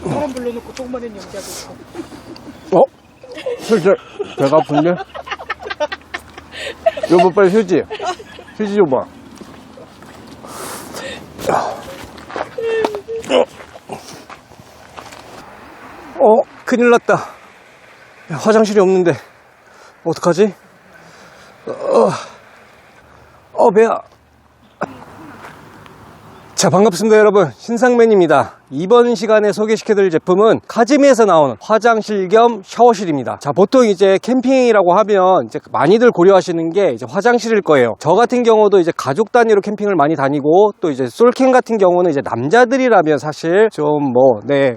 사람 불러놓고 똥만 있는 연기하고 있어. 슬슬 배가 아픈데? 여보 빨리 휴지 줘봐. 큰일 났다. 야, 화장실이 없는데 어떡하지? 배야. 자, 반갑습니다 여러분, 신상맨입니다. 이번 시간에 소개시켜드릴 제품은 카즈미에서 나오는 화장실 겸 샤워실입니다. 자, 보통 이제 캠핑이라고 하면 이제 많이들 고려하시는 게 이제 화장실일 거예요. 저 같은 경우도 이제 가족 단위로 캠핑을 많이 다니고, 또 이제 솔캠 같은 경우는 이제 남자들이라면 사실 좀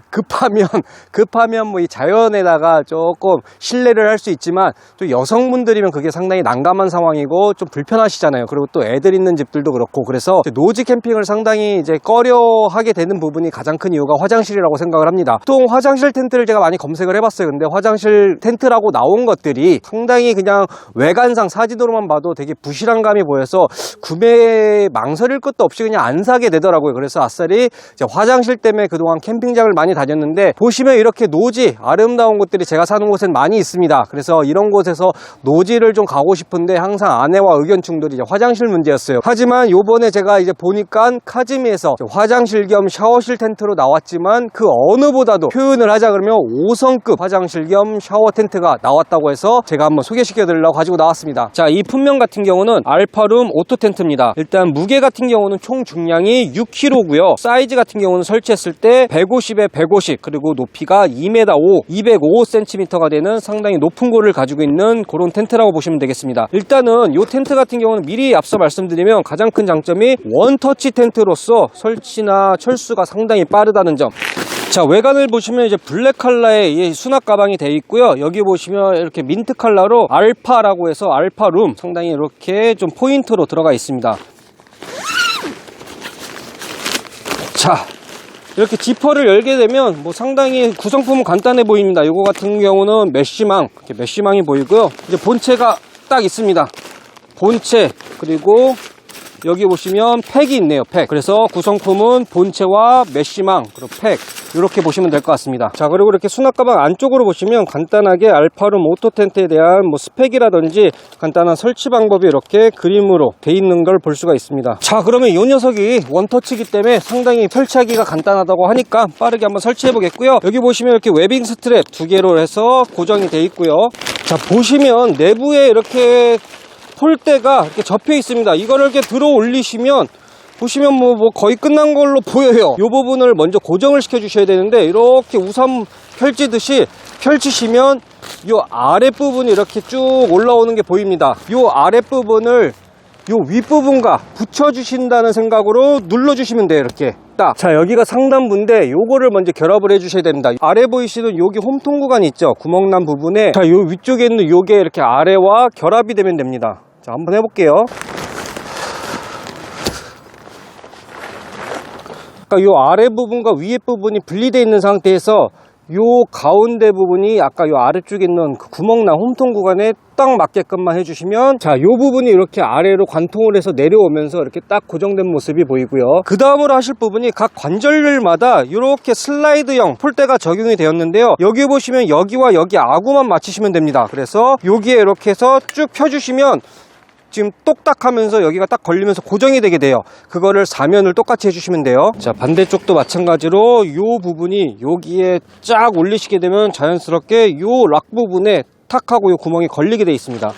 급하면 뭐 이 자연에다가 조금 실내를 할 수 있지만, 또 여성분들이면 그게 상당히 난감한 상황이고 좀 불편하시잖아요. 그리고 또 애들 있는 집들도 그렇고, 그래서 노지 캠핑을 상당히 이제 꺼려하게 되는 부분이 가장 큰 이유가 화장실이라고 생각을 합니다. 보통 화장실 텐트를 제가 많이 검색을 해봤어요. 근데 화장실 텐트라고 나온 것들이 상당히 그냥 외관상 사진으로만 봐도 되게 부실한 감이 보여서 구매에 망설일 것도 없이 그냥 안 사게 되더라고요. 그래서 아싸리 이제 화장실 때문에 그동안 캠핑장을 많이 다녔는데, 보시면 이렇게 노지 아름다운 곳들이 제가 사는 곳엔 많이 있습니다. 그래서 이런 곳에서 노지를 좀 가고 싶은데 항상 아내와 의견 충돌이 이제 화장실 문제였어요. 하지만 요번에 제가 이제 보니까 카즈미에서 화장실 겸 샤워실 텐트로 나왔지만, 그 어느보다도 표현을 하자 그러면 5성급 화장실 겸 샤워 텐트가 나왔다고 해서 제가 한번 소개시켜 드리려고 가지고 나왔습니다. 자, 이 품명 같은 경우는 알파룸 오토 텐트입니다. 일단 무게 같은 경우는 총 중량이 6kg고요. 사이즈 같은 경우는 설치했을 때 150에 150, 그리고 높이가 2m 5, 205cm가 되는 상당히 높은 고를 가지고 있는 그런 텐트라고 보시면 되겠습니다. 일단은 이 텐트 같은 경우는 미리 앞서 말씀드리면 가장 큰 장점이 원터치 텐트로서 설치나 철수가 상당히 빠르다는 점. 자, 외관을 보시면 이제 블랙 컬러의 수납 가방이 되어 있고요. 여기 보시면 이렇게 민트 컬러로 알파라고 해서 알파룸, 상당히 이렇게 좀 포인트로 들어가 있습니다. 자, 이렇게 지퍼를 열게 되면 상당히 구성품은 간단해 보입니다. 이거 같은 경우는 메쉬망이 보이고요. 이제 본체가 딱 있습니다. 본체, 그리고 여기 보시면 팩이 있네요. 팩. 그래서 구성품은 본체와 메쉬망, 그리고 팩, 이렇게 보시면 될 것 같습니다. 자, 그리고 이렇게 수납 가방 안쪽으로 보시면 간단하게 알파룸 오토 텐트에 대한 스펙이라든지 간단한 설치 방법이 이렇게 그림으로 돼 있는 걸 볼 수가 있습니다. 자, 그러면 이 녀석이 원터치이기 때문에 상당히 설치하기가 간단하다고 하니까 빠르게 한번 설치해 보겠고요. 여기 보시면 이렇게 웨빙 스트랩 2개로 해서 고정이 돼 있고요. 자, 보시면 내부에 이렇게 폴대가 이렇게 접혀 있습니다. 이거를 이렇게 들어 올리시면 보시면 거의 끝난 걸로 보여요. 이 부분을 먼저 고정을 시켜 주셔야 되는데, 이렇게 우산 펼치듯이 펼치시면 이 아랫부분이 이렇게 쭉 올라오는 게 보입니다. 이 아랫부분을 이 윗부분과 붙여 주신다는 생각으로 눌러 주시면 돼요. 이렇게 딱. 자, 여기가 상단부인데 요거를 먼저 결합을 해 주셔야 됩니다. 아래 보이시는 여기 홈통 구간이 있죠, 구멍난 부분에. 자, 요 위쪽에 있는 요게 이렇게 아래와 결합이 되면 됩니다. 자, 한번 해볼게요. 그러니까 요 아래 부분과 위에 부분이 분리되어 있는 상태에서 요 가운데 부분이 아까 요 아래쪽에 있는 그 구멍난 홈통 구간에 딱 맞게끔만 해주시면, 자, 요 부분이 이렇게 아래로 관통을 해서 내려오면서 이렇게 딱 고정된 모습이 보이고요. 그 다음으로 하실 부분이 각 관절들마다 이렇게 슬라이드형 폴대가 적용이 되었는데요. 여기 보시면 여기와 여기 아구만 맞추시면 됩니다. 그래서 여기에 이렇게 해서 쭉 펴주시면 지금 똑딱 하면서 여기가 딱 걸리면서 고정이 되게 돼요. 그거를 4면을 똑같이 해주시면 돼요. 자, 반대쪽도 마찬가지로 이 부분이 여기에 쫙 올리시게 되면 자연스럽게 이 락 부분에 탁 하고 이 구멍이 걸리게 돼 있습니다.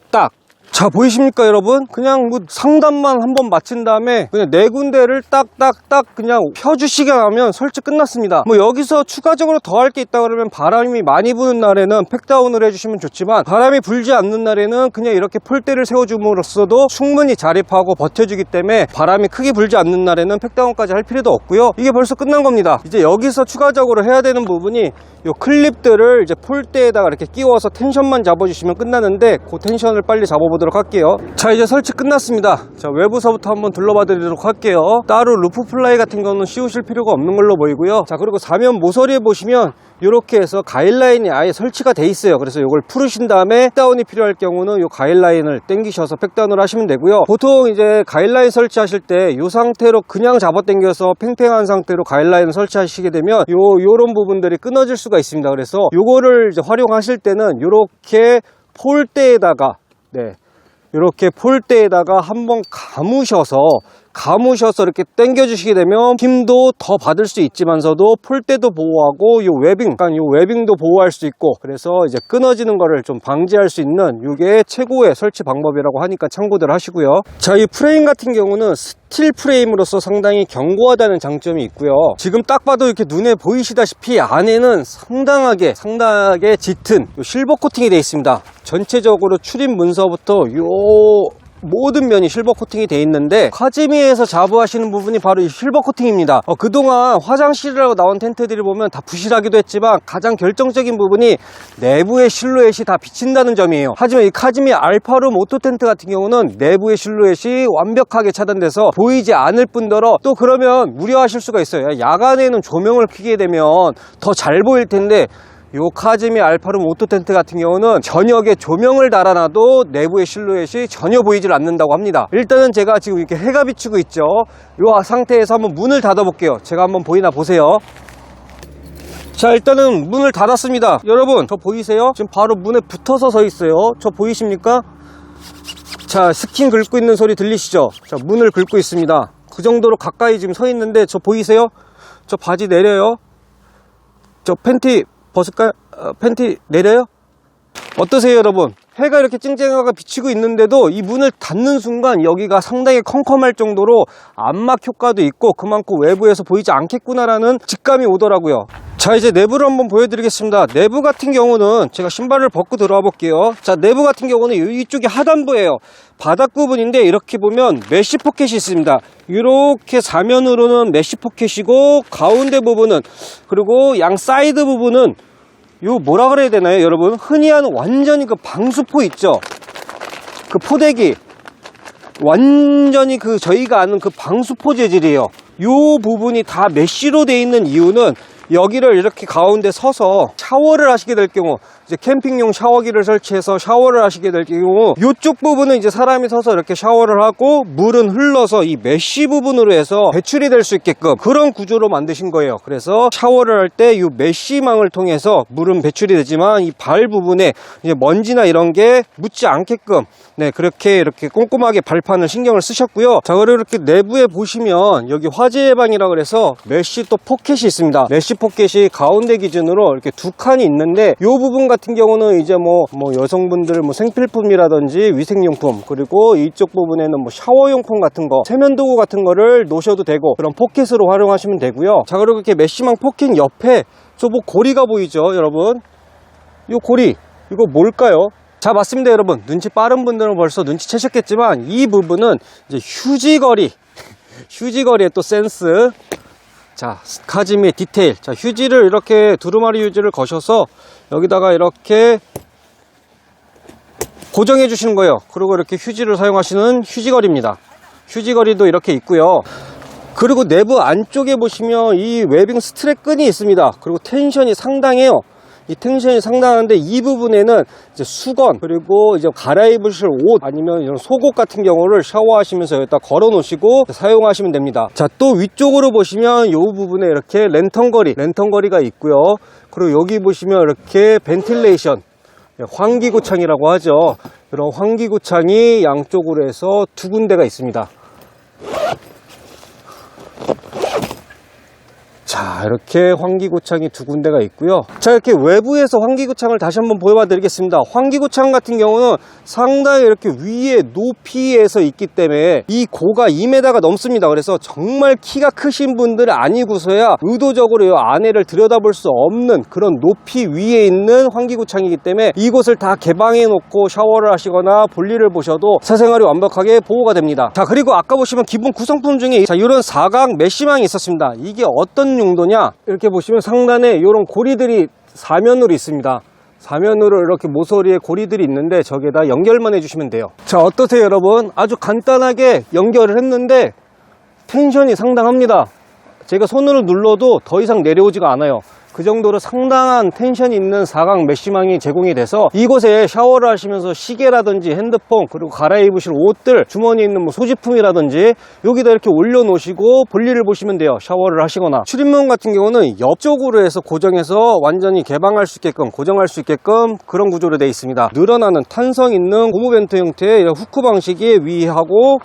딱. 자, 보이십니까 여러분? 그냥 상단만 한번 맞춘 다음에 그냥 네 군데를 딱딱딱 그냥 펴주시게 하면 설치 끝났습니다. 여기서 추가적으로 더 할 게 있다 그러면, 바람이 많이 부는 날에는 팩다운을 해주시면 좋지만, 바람이 불지 않는 날에는 그냥 이렇게 폴대를 세워줌으로써도 충분히 자립하고 버텨주기 때문에 바람이 크게 불지 않는 날에는 팩다운까지 할 필요도 없고요. 이게 벌써 끝난 겁니다. 이제 여기서 추가적으로 해야 되는 부분이 요 클립들을 이제 폴대에다가 이렇게 끼워서 텐션만 잡아주시면 끝나는데, 그 텐션을 빨리 잡아보도록 보도록 할게요. 자, 이제 설치 끝났습니다. 자, 외부서부터 한번 둘러봐 드리도록 할게요. 따로 루프 플라이 같은 거는 씌우실 필요가 없는 걸로 보이고요. 자, 그리고 사면 모서리에 보시면 이렇게 해서 가일라인이 아예 설치가 돼 있어요. 그래서 이걸 풀으신 다음에 백다운이 필요할 경우는 이 가일라인을 당기셔서 백다운을 하시면 되고요. 보통 이제 가일라인 설치하실 때 이 상태로 그냥 잡아 당겨서 팽팽한 상태로 가일라인을 설치하시게 되면 요런 부분들이 끊어질 수가 있습니다. 그래서 요거를 이제 활용하실 때는 이렇게 폴대에다가 이렇게 폴대에다가 한번 감으셔서 이렇게 당겨 주시게 되면 힘도 더 받을 수 있지만서도 폴대도 보호하고 요 웨빙도 보호할 수 있고, 그래서 이제 끊어지는 거를 좀 방지할 수 있는 이게 최고의 설치 방법이라고 하니까 참고들 하시고요. 자, 이 프레임 같은 경우는 스틸 프레임으로서 상당히 견고하다는 장점이 있고요. 지금 딱 봐도 이렇게 눈에 보이시다시피 안에는 상당하게 짙은 실버 코팅이 되어 있습니다. 전체적으로 출입 문서부터 모든 면이 실버 코팅이 되어 있는데, 카즈미에서 자부하시는 부분이 바로 이 실버 코팅입니다. 그동안 화장실이라고 나온 텐트들이 보면 다 부실하기도 했지만 가장 결정적인 부분이 내부의 실루엣이 다 비친다는 점이에요. 하지만 이 카즈미 알파룸 오토 텐트 같은 경우는 내부의 실루엣이 완벽하게 차단돼서 보이지 않을 뿐더러, 또 그러면 우려하실 수가 있어요. 야간에는 조명을 켜게 되면 더 잘 보일 텐데, 요 카즈미 알파룸 오토 텐트 같은 경우는 저녁에 조명을 달아놔도 내부의 실루엣이 전혀 보이질 않는다고 합니다. 일단은 제가 지금 이렇게 해가 비추고 있죠. 요 상태에서 한번 문을 닫아 볼게요. 제가 한번 보이나 보세요. 자, 일단은 문을 닫았습니다. 여러분, 저 보이세요? 지금 바로 문에 붙어서 서 있어요. 저 보이십니까? 자, 스킨 긁고 있는 소리 들리시죠? 자, 문을 긁고 있습니다. 그 정도로 가까이 지금 서 있는데, 저 보이세요? 저 바지 내려요? 저 팬티 벗을까요? 팬티 내려요? 어떠세요, 여러분? 해가 이렇게 쨍쨍하게 비치고 있는데도 이 문을 닫는 순간 여기가 상당히 컴컴할 정도로 암막 효과도 있고 그만큼 외부에서 보이지 않겠구나라는 직감이 오더라고요. 자, 이제 내부를 한번 보여드리겠습니다. 내부 같은 경우는 제가 신발을 벗고 들어와 볼게요. 자, 내부 같은 경우는 이쪽이 하단부예요. 바닥 부분인데 이렇게 보면 메쉬 포켓이 있습니다. 이렇게 사면으로는 메쉬 포켓이고, 가운데 부분은, 그리고 양 사이드 부분은 요 뭐라 그래야 되나요, 여러분? 흔히 하는 완전히 그 방수포 있죠? 그 포대기. 완전히 저희가 아는 그 방수포 재질이에요. 요 부분이 다 메쉬로 되어 있는 이유는, 여기를 이렇게 가운데 서서 샤워를 하시게 될 경우, 이제 캠핑용 샤워기를 설치해서 샤워를 하시게 될 경우, 이쪽 부분은 이제 사람이 서서 이렇게 샤워를 하고 물은 흘러서 이 메쉬 부분으로 해서 배출이 될 수 있게끔 그런 구조로 만드신 거예요. 그래서 샤워를 할 때 이 메쉬망을 통해서 물은 배출이 되지만 이 발 부분에 이제 먼지나 이런 게 묻지 않게끔, 그렇게 이렇게 꼼꼼하게 발판을 신경을 쓰셨고요. 자, 그리고 이렇게 내부에 보시면 여기 화재 예방이라 그래서 메쉬 또 포켓이 있습니다. 메쉬 포켓이 가운데 기준으로 이렇게 두 칸이 있는데, 이 부분 같은 경우는 이제 뭐 여성분들 생필품이라든지 위생용품, 그리고 이쪽 부분에는 샤워용품 같은 거, 세면도구 같은 거를 놓으셔도 되고 그런 포켓으로 활용하시면 되고요. 자, 그리고 이렇게 메쉬망 포켓 옆에 저 고리가 보이죠, 여러분? 이 고리, 이거 뭘까요? 자, 맞습니다, 여러분. 눈치 빠른 분들은 벌써 눈치채셨겠지만 이 부분은 이제 휴지거리의 또 센스. 자, 카즈미의 디테일. 자, 휴지를 이렇게 두루마리 휴지를 거셔서 여기다가 이렇게 고정해 주시는 거예요. 그리고 이렇게 휴지를 사용하시는 휴지거리입니다. 휴지거리도 이렇게 있고요. 그리고 내부 안쪽에 보시면 이 웨빙 스트랩 끈이 있습니다. 그리고 텐션이 상당해요. 이 텐션이 상당한데, 이 부분에는 이제 수건, 그리고 이제 갈아입으실 옷, 아니면 이런 속옷 같은 경우를 샤워하시면서 여기다 걸어 놓으시고 사용하시면 됩니다. 자, 또 위쪽으로 보시면 이 부분에 이렇게 랜턴거리가 있고요. 그리고 여기 보시면 이렇게 벤틸레이션, 환기구창이라고 하죠. 이런 환기구창이 양쪽으로 해서 두 군데가 있습니다. 자, 이렇게 환기구창이 두 군데가 있고요. 자, 이렇게 외부에서 환기구창을 다시 한번 보여봐 드리겠습니다. 환기구창 같은 경우는 상당히 이렇게 위에 높이에서 있기 때문에 이 고가 2m가 넘습니다. 그래서 정말 키가 크신 분들 아니고서야 의도적으로 이 안에를 들여다볼 수 없는 그런 높이 위에 있는 환기구창이기 때문에 이곳을 다 개방해 놓고 샤워를 하시거나 볼일을 보셔도 사생활이 완벽하게 보호가 됩니다. 자, 그리고 아까 보시면 기본 구성품 중에 이런 사각 메쉬망이 있었습니다. 이게 어떤 용도냐, 이렇게 보시면 상단에 이런 고리들이 사면으로 있습니다. 사면으로 이렇게 모서리에 고리들이 있는데 저기에다 연결만 해주시면 돼요. 자, 어떠세요 여러분? 아주 간단하게 연결을 했는데 텐션이 상당합니다. 제가 손으로 눌러도 더 이상 내려오지가 않아요. 그 정도로 상당한 텐션이 있는 4각 메쉬망이 제공이 돼서 이곳에 샤워를 하시면서 시계라든지 핸드폰 그리고 갈아입으실 옷들, 주머니에 있는 뭐 소지품이라든지 여기다 이렇게 올려놓으시고 볼일을 보시면 돼요. 샤워를 하시거나. 출입문 같은 경우는 옆쪽으로 해서 고정해서 완전히 개방할 수 있게끔, 고정할 수 있게끔 그런 구조로 되어 있습니다. 늘어나는 탄성 있는 고무 벤트 형태의 후크 방식이 위하고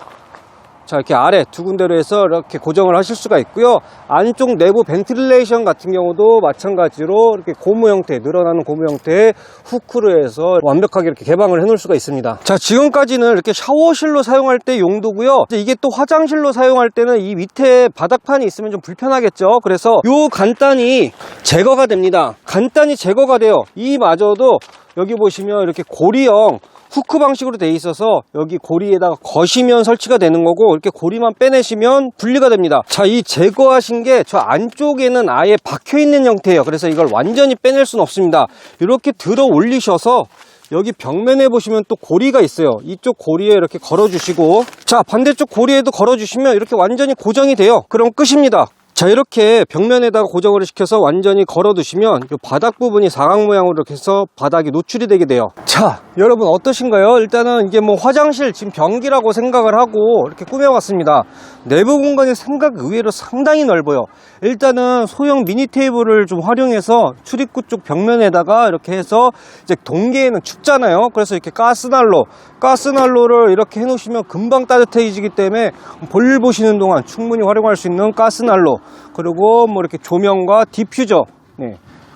자, 이렇게 아래 두 군데로 해서 이렇게 고정을 하실 수가 있고요. 안쪽 내부 벤틸레이션 같은 경우도 마찬가지로 이렇게 고무 형태, 늘어나는 고무 형태의 후크로 해서 완벽하게 이렇게 개방을 해 놓을 수가 있습니다. 자, 지금까지는 이렇게 샤워실로 사용할 때 용도고요. 이게 또 화장실로 사용할 때는 이 밑에 바닥판이 있으면 좀 불편하겠죠. 그래서 요 간단히 제거가 됩니다. 간단히 제거가 돼요. 이마저도 여기 보시면 이렇게 고리형 후크 방식으로 되어 있어서 여기 고리에다가 거시면 설치가 되는 거고 이렇게 고리만 빼내시면 분리가 됩니다. 자, 이 제거하신 게 저 안쪽에는 아예 박혀 있는 형태예요. 그래서 이걸 완전히 빼낼 수는 없습니다. 이렇게 들어 올리셔서 여기 벽면에 보시면 또 고리가 있어요. 이쪽 고리에 이렇게 걸어 주시고 자, 반대쪽 고리에도 걸어 주시면 이렇게 완전히 고정이 돼요. 그럼 끝입니다. 자, 이렇게 벽면에다가 고정을 시켜서 완전히 걸어 두시면 이 바닥 부분이 사각 모양으로 이렇게 해서 바닥이 노출이 되게 돼요. 자, 여러분 어떠신가요? 일단은 이게 뭐 화장실 지금 변기라고 생각을 하고 이렇게 꾸며봤습니다. 내부 공간이 생각 의외로 상당히 넓어요. 일단은 소형 미니 테이블을 좀 활용해서 출입구 쪽 벽면에다가 이렇게 해서 이제 동계에는 춥잖아요. 그래서 이렇게 가스난로를 이렇게 해놓으시면 금방 따뜻해지기 때문에 볼일 보시는 동안 충분히 활용할 수 있는 가스난로, 그리고 뭐 이렇게 조명과 디퓨저, 네.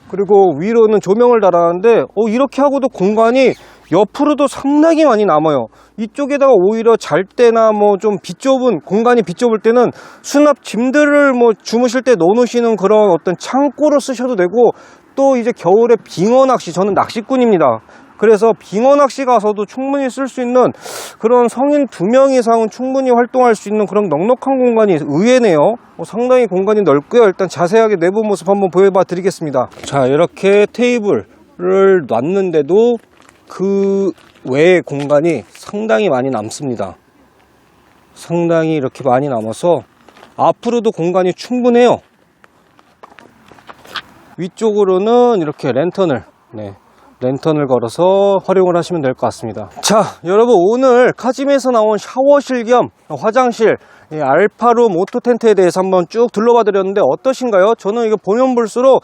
그리고 위로는 조명을 달았는데 이렇게 하고도 공간이 옆으로도 상당히 많이 남아요. 이쪽에다가 오히려 잘 때나 뭐 좀 비좁은 공간이 비좁을 때는 수납 짐들을 뭐 주무실 때 넣어 놓으시는 그런 어떤 창고로 쓰셔도 되고, 또 이제 겨울에 빙어 낚시, 저는 낚시꾼입니다. 그래서 빙어 낚시 가서도 충분히 쓸 수 있는 그런 성인 2명 이상은 충분히 활동할 수 있는 그런 넉넉한 공간이 의외네요. 상당히 공간이 넓고요. 일단 자세하게 내부 모습 한번 보여봐 드리겠습니다. 자, 이렇게 테이블을 놨는데도 그 외의 공간이 상당히 많이 남습니다. 상당히 이렇게 많이 남아서 앞으로도 공간이 충분해요. 위쪽으로는 이렇게 랜턴을 걸어서 활용을 하시면 될 것 같습니다. 자, 여러분 오늘 카짐에서 나온 샤워실 겸 화장실 알파룸 오토 텐트에 대해서 한번 쭉 둘러봐 드렸는데 어떠신가요? 저는 이거 보면 볼수록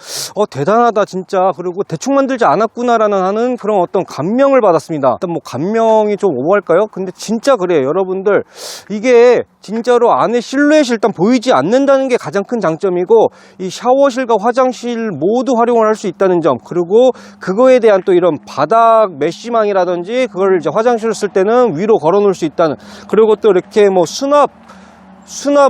대단하다 진짜, 그리고 대충 만들지 않았구나라는 하는 그런 어떤 감명을 받았습니다. 일단 뭐 감명이 좀 오버할까요? 근데 진짜 그래요. 여러분들 이게 진짜로 안에 실루엣이 일단 보이지 않는다는 게 가장 큰 장점이고, 이 샤워실과 화장실 모두 활용을 할 수 있다는 점, 그리고 그거에 대한 또 이런 바닥 메쉬망이라든지 그걸 이제 화장실을 쓸 때는 위로 걸어 놓을 수 있다는, 그리고 또 이렇게 뭐 수납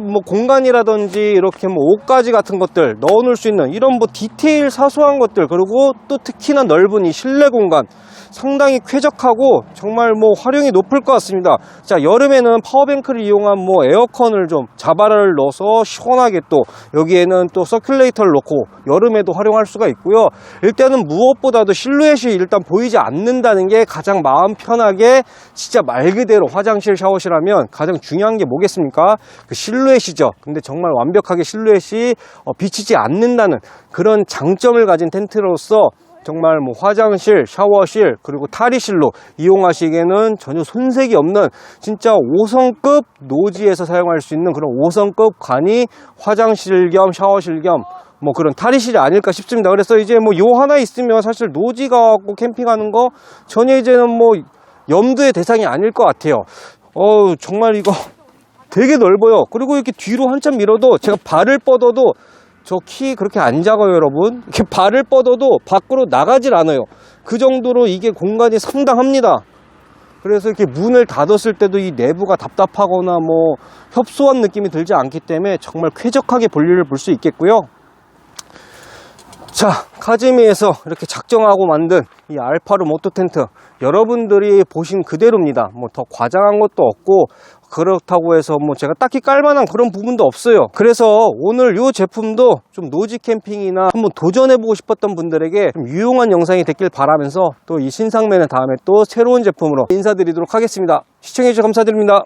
뭐 공간이라든지 이렇게 뭐 옷가지 같은 것들 넣어 놓을 수 있는 이런 뭐 디테일 사소한 것들, 그리고 또 특히나 넓은 이 실내 공간 상당히 쾌적하고 정말 뭐 활용이 높을 것 같습니다. 자, 여름에는 파워뱅크를 이용한 뭐 에어컨을 좀 자바를 넣어서 시원하게, 또 여기에는 또 서큘레이터를 넣고 여름에도 활용할 수가 있고요. 일단은 무엇보다도 실루엣이 일단 보이지 않는다는 게 가장 마음 편하게, 진짜 말 그대로 화장실 샤워실 하면 가장 중요한 게 뭐겠습니까? 그 실루엣이죠. 근데 정말 완벽하게 실루엣이 비치지 않는다는 그런 장점을 가진 텐트로서 정말 뭐 화장실, 샤워실, 그리고 탈의실로 이용하시기에는 전혀 손색이 없는 진짜 5성급 노지에서 사용할 수 있는 그런 5성급 간이 화장실 겸 샤워실 겸 뭐 그런 탈의실이 아닐까 싶습니다. 그래서 이제 뭐 요 하나 있으면 사실 노지 가고 캠핑하는 거 전혀 이제는 뭐 염두의 대상이 아닐 것 같아요. 정말 이거 되게 넓어요. 그리고 이렇게 뒤로 한참 밀어도 제가 발을 뻗어도 저 키 그렇게 안 작아요, 여러분. 이렇게 발을 뻗어도 밖으로 나가질 않아요. 그 정도로 이게 공간이 상당합니다. 그래서 이렇게 문을 닫았을 때도 이 내부가 답답하거나 뭐 협소한 느낌이 들지 않기 때문에 정말 쾌적하게 볼일을 볼 수 있겠고요. 자, 카즈미에서 이렇게 작정하고 만든 이 알파룸 오토 텐트, 여러분들이 보신 그대로입니다. 뭐 더 과장한 것도 없고 그렇다고 해서 뭐 제가 딱히 깔만한 그런 부분도 없어요. 그래서 오늘 이 제품도 좀 노지 캠핑이나 한번 도전해보고 싶었던 분들에게 좀 유용한 영상이 됐길 바라면서 또 이 신상매는 다음에 또 새로운 제품으로 인사드리도록 하겠습니다. 시청해주셔서 감사드립니다.